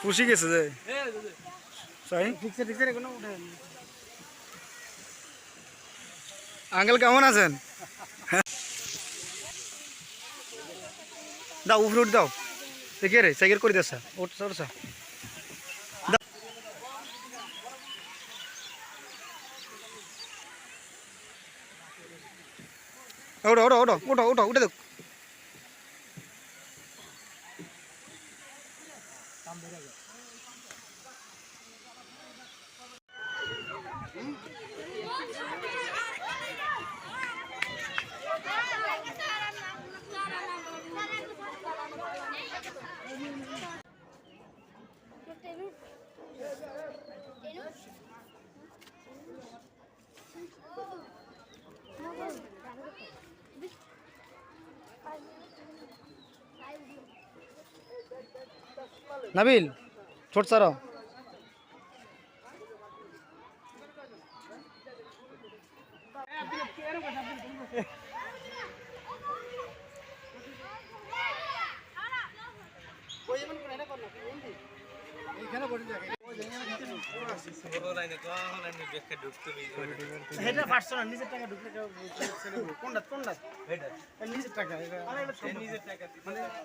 পুষি গেছে যে আঙ্কেল কেমন আছেন? দাও উপরে উঠ দাও দেখে রে সাইকেল করে দিস ওঠা ওঠো ওঠো ওঠো ওঠো ওঠো উঠে দেখ নাবিল ছোট সারা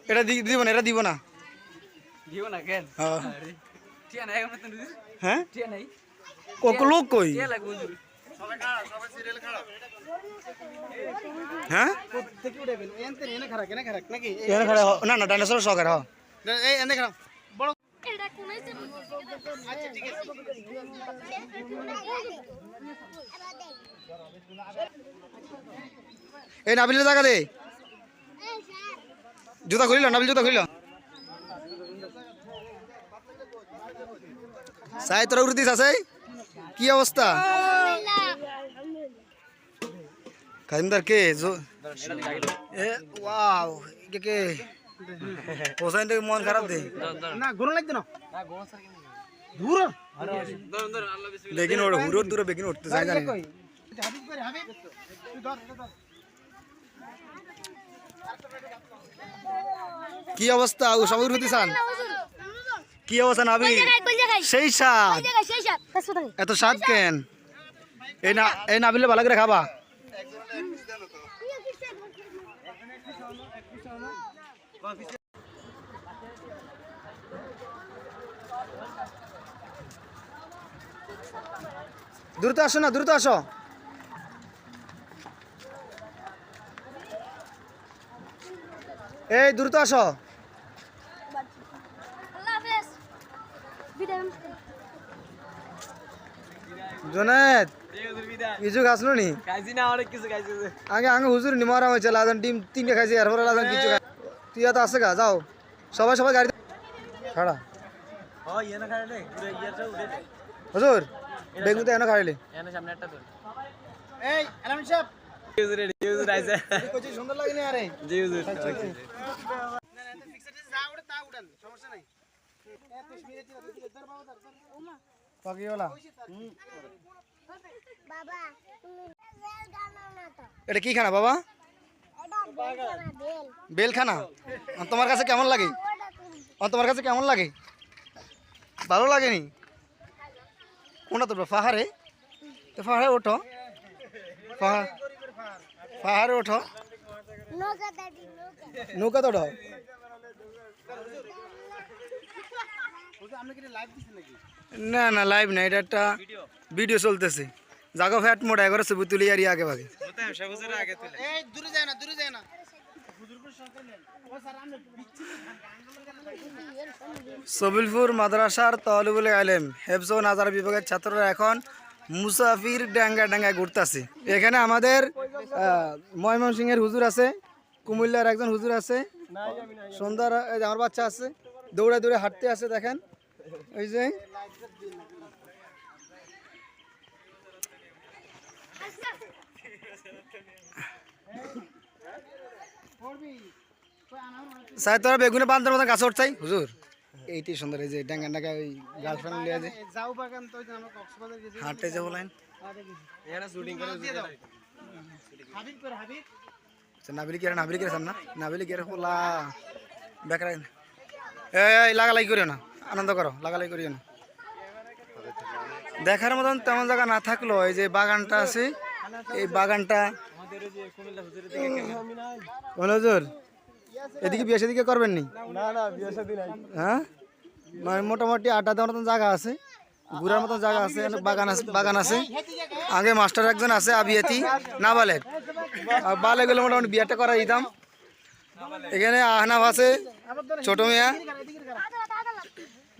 এটা দিব না, এটা দিব না, দিব না কেন? হ্যাঁ লোক কই? হ্যাঁ না না ডাইনোসর সকার এই নাবিলের জায়গা দে, জুতা খুলিল, নাবিল জুতা খুলিল। সাই তোরা উড়ে দিস আছে, কি অবস্থা? কাজিমদার কে ওয়াও কে হোসেন থেকে মন খারাপ দে না, গরম লাগতো না দূর লেকিন ওর হুরোর দূরে বেকিন উঠতে চাই জানি। কি অবস্থা ও সবাই উঠতে চান? কি অবস্থা নাবি? সেই স্বাদ, এত স্বাদ কেন? এই নাবিলে ভালো করে খাবা। দ্রুত আসো না, দ্রুত আসো। এই দ্রুত আসো। জোনায়েত কিছু খাসলো নি? খাইছি না, অনেক কিছু খাইছি। আগে আগে হুজুর নিমারা হয়েছে, লাদান ডিম 3টে খাইছি, এরপরে লাদান কিছু খাই। তুই তো আছে গা, যাও সবাই সবাই গাড়ি খাড়া। হুজুর বেগুন তো এনে খাইলে সামনে একটা তো। এই আলামিন সাহেব হুজুর রেডি, হুজুর আইছে, কইছি সুন্দর লাগে না? আরে জি হুজুর না না এত ফিক্সারে যা ওড়ে তা উড়ান, সমস্যা নাই। এ কাশ্মীরে কি ধর বাবা ধর ওমা পাগিওলা। বাবা তুমি বেল গানো না তো। এটা কি খানা বাবা? এটা বেল খানা, বেল খানা। তোমার কাছে কেমন লাগে? তোমার কাছে কেমন লাগে? ভালো লাগেনি? কোনটা তো পাহাড়ে, তো পাহাড়ে ওঠো, পাহাড়ে ওঠো, নৌকা তো ওঠো। না না লাইভ না, এটা একটা ভিডিও চলতেছে। জাগো ফ্যাট মোটা করে ছবি তুলি আর আগে ভাগে। সবিলপুর মাদ্রাসার তালিবুল ইলম হেফজ ও নাজার বিভাগের ছাত্ররা এখন মুসাফির ডাঙ্গা ডাঙ্গায় ঘুরতেছে। এখানে আমাদের ময়মনসিংহের হুজুর আছে, কুমিল্লার একজন হুজুর আছে, সন্ধ্যার আমার বাচ্চা আছে, দৌড়ে দৌড়ে হাঁটতে আছে। দেখেন ওই যে সাই তোরা বেগুনে বান্ধার মতো গাছ উঠছাই হুজুর, এইটাই সুন্দর। এই যে ডাঙ্গা ডাঙ্গা ওই গার্লফ্রেন্ড লিয়ে যে হাঁটতে যাবো লাইন। নাবিলি কে না নাবিলি কে খোলা বেকার এই লাগালাই করিও না আনন্দ করো লাগালাই করিও না দেখার মতন তেমন জায়গা না থাকলো এই যে বাগানটা আছে এই বাগানটা হুজুর এদিকে বিয়ে শাদী করবেন নি হ্যাঁ মানে মোটামুটি 8-10 মতন জায়গা আছে ঘুরার মতন জায়গা আছে বাগান আছে আগে মাস্টার একজন আছে আবিয়াতি না বলে বালে গেলে মোটামুটি বিয়েটা করা দিতাম এখানে আহনাফ আছে ছোট মিয়া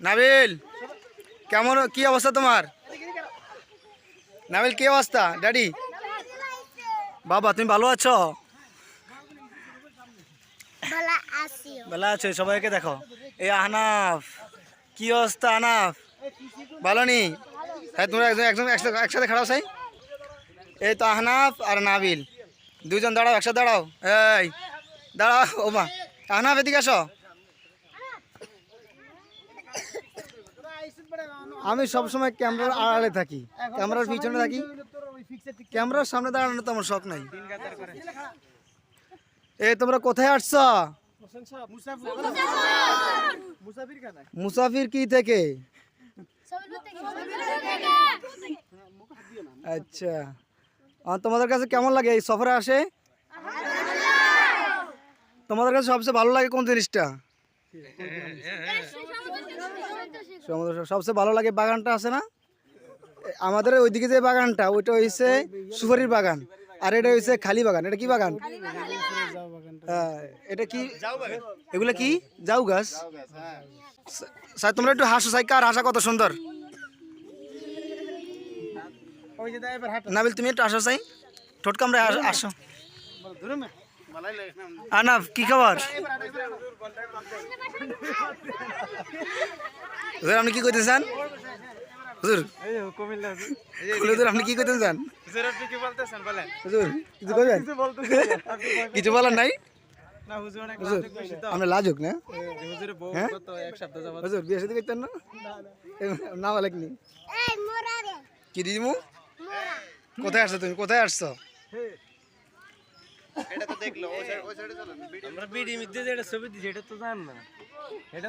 নাবিল কেমন কি অবস্থা তোমার নাবিল কি অবস্থা ড্যাডি বাবা তুমি ভালো আছো ভালো আছো সবাইকে দেখো এই আহনাফ কি অবস্থা আহনাফ ভালো নি হ্যাঁ তোমরা একসাথে খাড়াও সাই এই তো আহনাফ আর নাবিল দুজন দাঁড়াও একসাথে দাঁড়াও এই দাঁড়াও ও মা আহনাফ এদিকে আসো আমি সবসময় ক্যামেরার আড়ালে থাকি ক্যামেরার পিছনে থাকি ক্যামেরার সামনে দাঁড়ানো তো আমার শখ নাই এই তোমরা কোথায় আসছো মুসাফির কি থেকে আচ্ছা তোমাদের কাছে কেমন লাগে এই সফরে আসে তোমাদের কাছে সবচেয়ে ভালো লাগে কোন জিনিসটা সবচেয়ে ভালো লাগে বাগানটা আছে না আমাদের ওইদিকে যে বাগানটা ওইটা হয়েছে সুপারির বাগান আর এটা হয়েছে খালি বাগান এটা কি বাগান এটা কি এগুলা কি জাউ গাছ স্যার তোমরা একটু হাসো সাই কার হাসা কত সুন্দর নাবিল তুমি একটু আসো সাই ঠোঁট কামড়ে আসো আনাফ কি খবর আপনি কি করতে চান হুজুর আপনি কি করতে চান কিছু বলার নাই আমরা লাজুক না হুজুর বিয়ে সাথে করতেন না বলে কি দিদিমু কোথায় আসছো তুমি কোথায় আসছো এটা তো দেখলো আমরা বিডি মধ্যে যেটা ছবি দিছি এটা তো জান না এটা